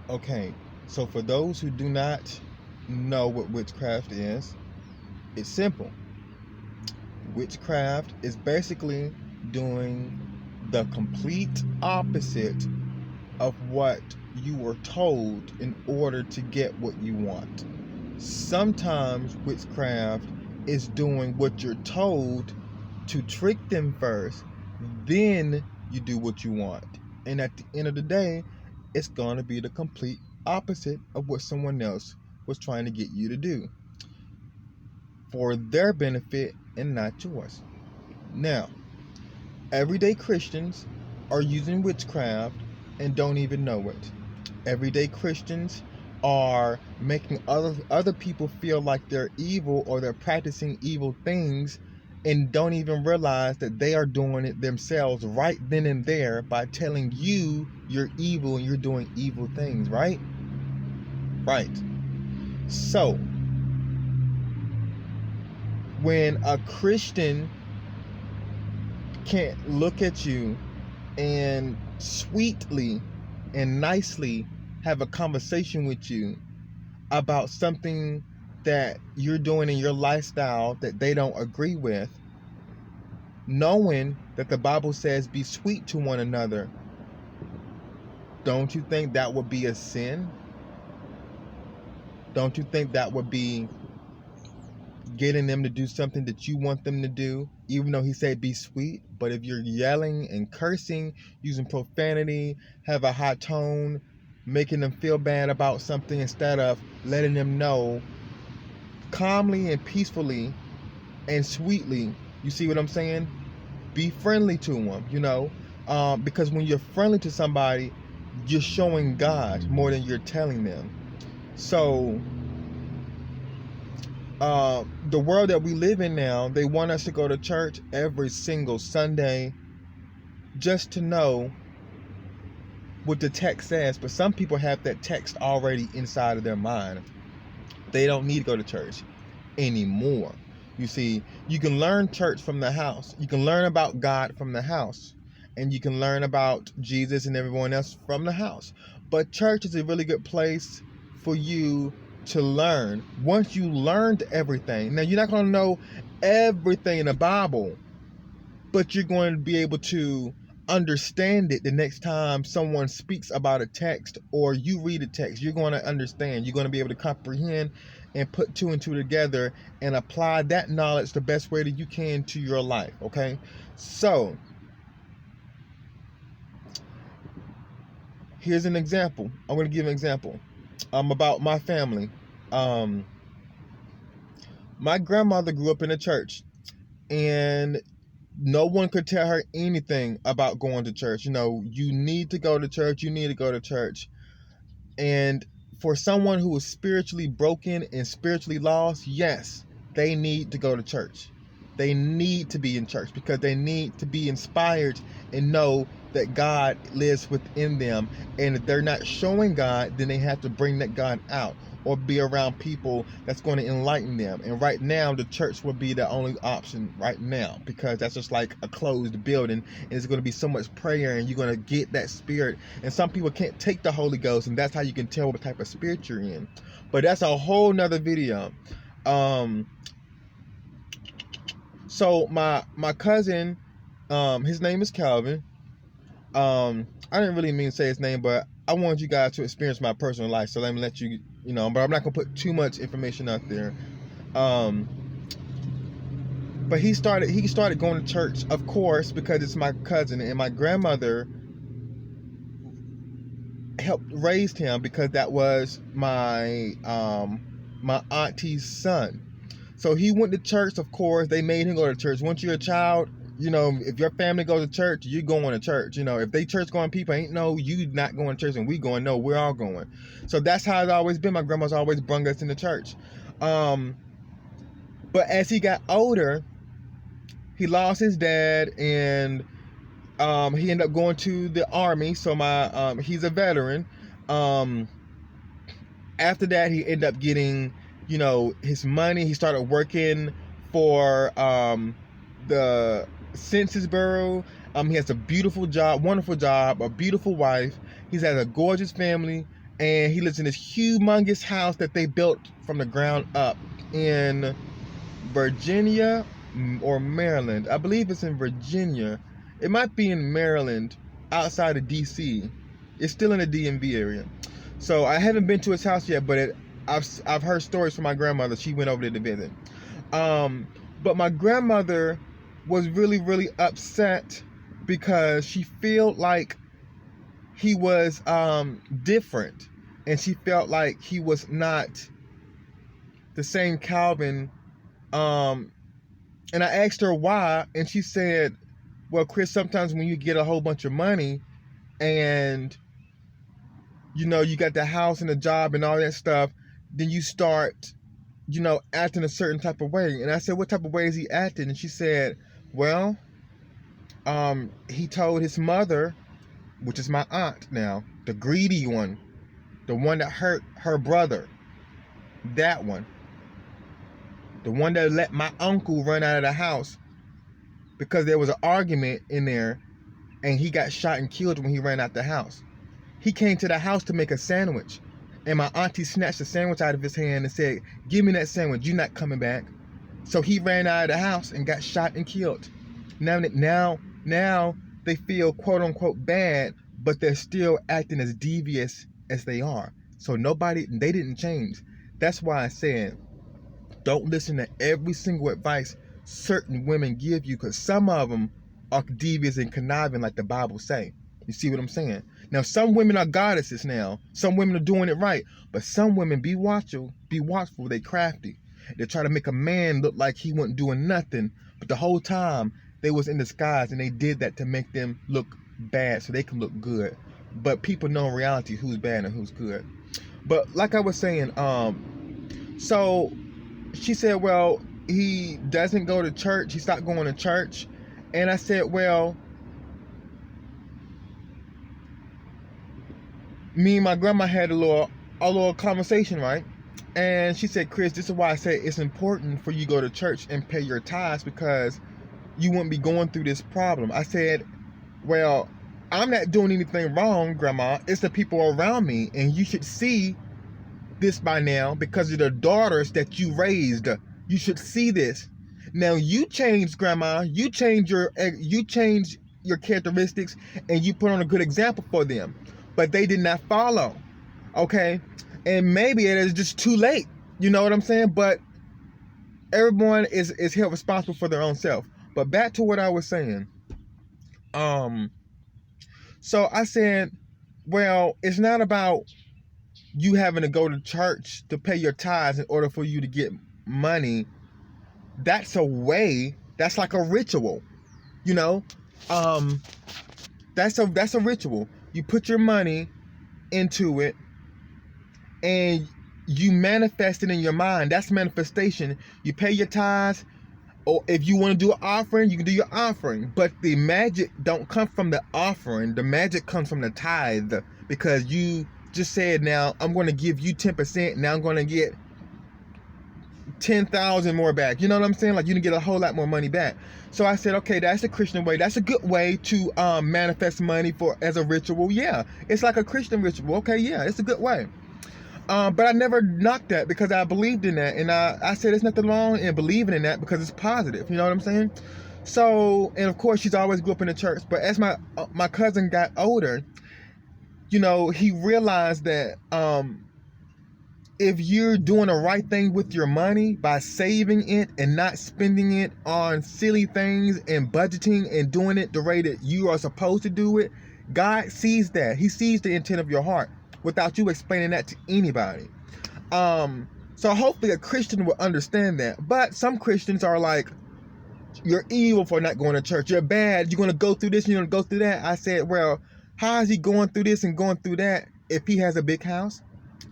Okay, so for those who do not know what witchcraft is, it's simple. Witchcraft is basically doing the complete opposite of what you were told in order to get what you want. Sometimes witchcraft is doing what you're told to trick them first, then you do what you want. And at the end of the day, it's going to be the complete opposite of what someone else was trying to get you to do for their benefit and not yours. Now, everyday Christians are using witchcraft and don't even know it. Everyday Christians are making other people feel like they're evil or they're practicing evil things and don't even realize that they are doing it themselves right then and there by telling you you're evil and you're doing evil things, right? Right. So, when a Christian can't look at you and sweetly and nicely have a conversation with you about something that you're doing in your lifestyle that they don't agree with, knowing that the Bible says be sweet to one another, don't you think that would be a sin? Don't you think that would be getting them to do something that you want them to do, even though he said be sweet? But if you're yelling and cursing, using profanity, have a high tone, making them feel bad about something instead of letting them know calmly and peacefully and sweetly, you see what I'm saying? Be friendly to them, because when you're friendly to somebody, you're showing God more than you're telling them. So the world that we live in now, they want us to go to church every single Sunday just to know what the text says. But some people have that text already inside of their mind. They don't need to go to church anymore. You see, you can learn church from the house. You can learn about God from the house. And you can learn about Jesus and everyone else from the house. But church is a really good place for you to learn. Once you learned everything, now you're not going to know everything in the Bible, but you're going to be able to understand it the next time someone speaks about a text or you read a text. You're going to understand. You're going to be able to comprehend and put two and two together and apply that knowledge the best way that you can to your life, okay? So, here's an example. I'm going to give an example about my family. My grandmother grew up in a church, and no one could tell her anything about going to church. You need to go to church. You need to go to church. And for someone who is spiritually broken and spiritually lost, yes, they need to go to church. They need to be in church because they need to be inspired and know that God lives within them. And if they're not showing God, then they have to bring that God out or be around people that's going to enlighten them. And right now, the church would be the only option right now, because that's just like a closed building, and it's going to be so much prayer, and you're going to get that spirit. And some people can't take the Holy Ghost, and that's how you can tell what type of spirit you're in. But that's a whole nother video. So my cousin, his name is Calvin. I didn't really mean to say his name, but I wanted you guys to experience my personal life, so let me let you, but I'm not gonna put too much information out there. But he started going to church, of course, because it's my cousin, and my grandmother helped raise him because that was my my auntie's son. So he went to church, of course. They made him go to church. Once you're a child, if your family goes to church, you're going to church. If they church going people ain't no, you not going to church and we going, no, we're all going. So that's how it's always been. My grandma's always brung us into church. But as he got older, he lost his dad, and he ended up going to the army. So he's a veteran. After that, he ended up getting, his money. He started working for the Census Bureau. He has a beautiful job, wonderful job, a beautiful wife. He has a gorgeous family, and he lives in this humongous house that they built from the ground up in Virginia or Maryland. I believe it's in Virginia. It might be in Maryland, outside of DC. It's still in the DMV area. So I haven't been to his house yet, but I've heard stories from my grandmother. She went over there to visit. But my grandmother was really, really upset because she felt like he was different, and she felt like he was not the same Calvin. And I asked her why, and she said, well, Chris, sometimes when you get a whole bunch of money and you got the house and the job and all that stuff, then you start acting a certain type of way. And I said, what type of way is he acting? And she said, well, he told his mother, which is my aunt now, the greedy one, the one that hurt her brother, that one, the one that let my uncle run out of the house because there was an argument in there and he got shot and killed when he ran out the house. He came to the house to make a sandwich, and my auntie snatched the sandwich out of his hand and said, give me that sandwich, you're not coming back. So he ran out of the house and got shot and killed. Now they feel quote unquote bad, but they're still acting as devious as they are. So they didn't change. That's why I said, don't listen to every single advice certain women give you, because some of them are devious and conniving, like the Bible say. You see what I'm saying? Now, some women are goddesses now. Some women are doing it right. But some women, be watchful, they crafty. They try to make a man look like he wasn't doing nothing, but the whole time they was in disguise, and they did that to make them look bad so they can look good. But people know in reality who's bad and who's good. But like I was saying, so she said, well, he doesn't go to church. He stopped going to church. And I said, well, me and my grandma had a little conversation, right? And she said, Chris, this is why I say it's important for you to go to church and pay your tithes, because you wouldn't be going through this problem. I said, well, I'm not doing anything wrong, Grandma. It's the people around me, and you should see this by now because of the daughters that you raised. You should see this. Now you changed, Grandma. You change your characteristics, and you put on a good example for them. But they did not follow. Okay? And maybe it is just too late. You know what I'm saying? But everyone is held responsible for their own self. But back to what I was saying. So I said, well, it's not about you having to go to church to pay your tithes in order for you to get money. That's a way. That's like a ritual. That's a ritual. You put your money into it and you manifest it in your mind. That's manifestation. You pay your tithes, or if you want to do an offering, you can do your offering. But the magic don't come from the offering. The magic comes from the tithe, because you just said, now I'm going to give you 10%. Now I'm going to get 10,000 more back. You know what I'm saying? Like, you can get a whole lot more money back. So I said, okay, that's the Christian way. That's a good way to manifest money as a ritual. Yeah, it's like a Christian ritual. Okay, yeah, it's a good way. But I never knocked that because I believed in that. And I said there's nothing wrong in believing in that because it's positive. You know what I'm saying? So, and of course, she's always grew up in the church. But as my cousin got older, he realized that if you're doing the right thing with your money by saving it and not spending it on silly things and budgeting and doing it the way that you are supposed to do it, God sees that. He sees the intent of your heart without you explaining that to anybody. So hopefully a Christian will understand that. But some Christians are like, you're evil for not going to church. You're bad. You're going to go through this. You're going to go through that. I said, well, how is he going through this and going through that if he has a big house?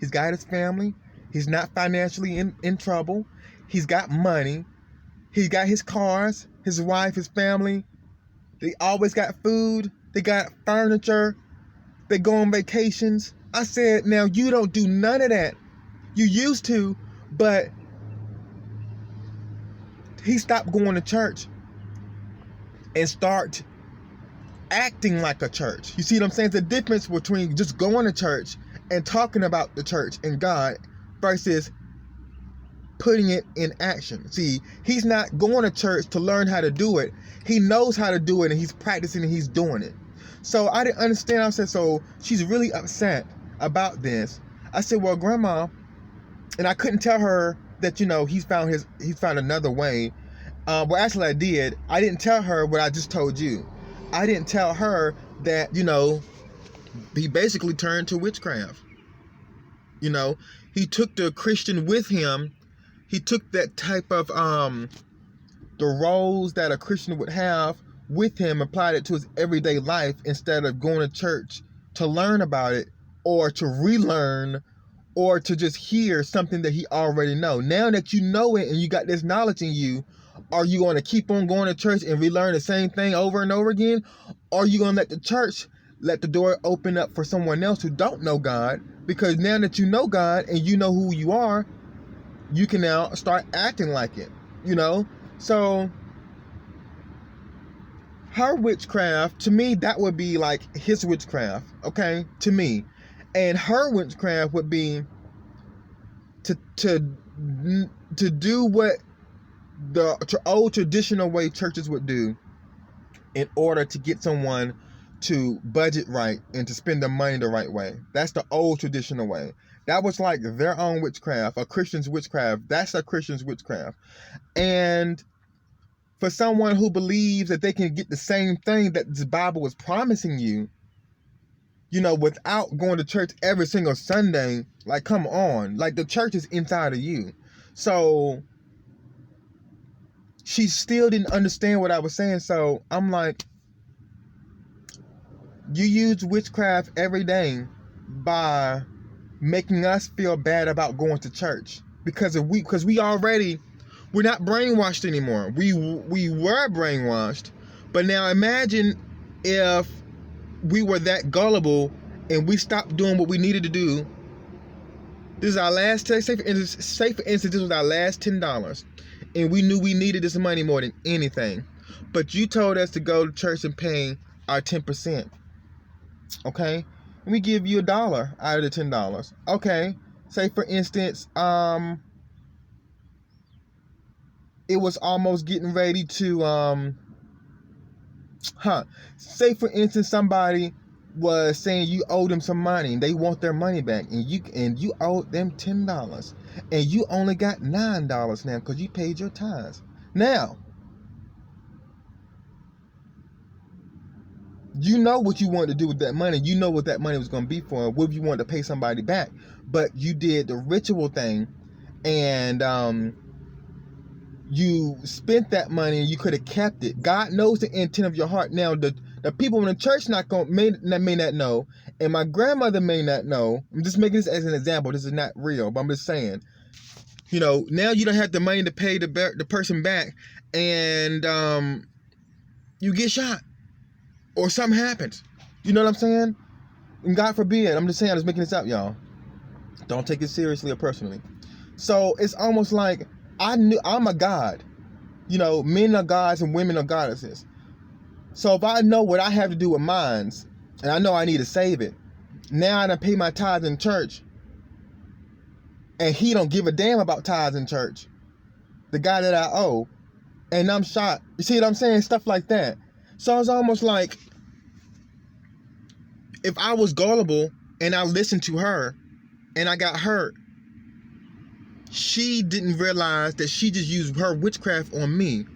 He's got his family. He's not financially in trouble. He's got money. He's got his cars, his wife, his family. They always got food. They got furniture. They go on vacations. I said, now you don't do none of that. You used to, but he stopped going to church and start acting like a church. You see what I'm saying? It's the difference between just going to church and talking about the church and God versus putting it in action. See, he's not going to church to learn how to do it. He knows how to do it, and he's practicing and he's doing it. So I didn't understand. I said, so she's really upset about this. I said, well, Grandma, and I couldn't tell her that, he's found another way. Well, actually I did. I didn't tell her what I just told you. I didn't tell her that, he basically turned to witchcraft. He took the Christian with him. He took that type of the roles that a Christian would have with him, applied it to his everyday life instead of going to church to learn about it or to relearn or to just hear something that he already know. Now that you know it and you got this knowledge in you, are you going to keep on going to church and relearn the same thing over and over again? Or are you going to let the church let the door open up for someone else who don't know God? Because now that you know God and you know who you are, you can now start acting like it, So her witchcraft, to me, that would be like his witchcraft, okay, to me. And her witchcraft would be to do what the old traditional way churches would do in order to get someone to budget right and to spend their money the right way. That's the old traditional way. That was like their own witchcraft, a Christian's witchcraft. That's a Christian's witchcraft. And for someone who believes that they can get the same thing that the Bible is promising you, without going to church every single Sunday, like, come on. Like, the church is inside of you. So she still didn't understand what I was saying. So I'm like, you use witchcraft every day by making us feel bad about going to church because we're not brainwashed anymore. We were brainwashed, but now imagine if we were that gullible and we stopped doing what we needed to do. This is our last, say for instance, this was our last $10, and we knew we needed this money more than anything, but you told us to go to church and pay our 10%. Okay, we give you $1 out of the $10. Okay, say for instance, it was almost getting ready to say for instance somebody was saying you owe them some money and they want their money back, and you owed them $10, and you only got $9 now because you paid your tithes. Now you know what you wanted to do with that money. You know what that money was going to be for. What if you wanted to pay somebody back? But you did the ritual thing, and you spent that money, and you could have kept it. God knows the intent of your heart. Now, the people in the church may not know, and my grandmother may not know. I'm just making this as an example. This is not real, but I'm just saying. Now you don't have the money to pay the person back, and you get shot. Or something happens. You know what I'm saying? And God forbid, I'm just saying, I'm just making this up, y'all. Don't take it seriously or personally. So it's almost like I'm a god. Men are gods and women are goddesses. So if I know what I have to do with mine, and I know I need to save it, now I done pay my tithes in church, and he don't give a damn about tithes in church, the guy that I owe, and I'm shot. You see what I'm saying? Stuff like that. So it's almost like if I was gullible and I listened to her and I got hurt, she didn't realize that she just used her witchcraft on me.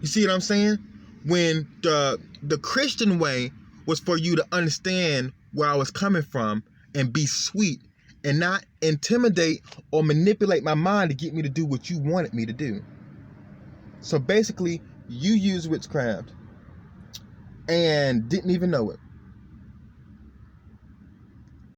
You see what I'm saying? When the Christian way was for you to understand where I was coming from and be sweet and not intimidate or manipulate my mind to get me to do what you wanted me to do. So basically, you use witchcraft and didn't even know it.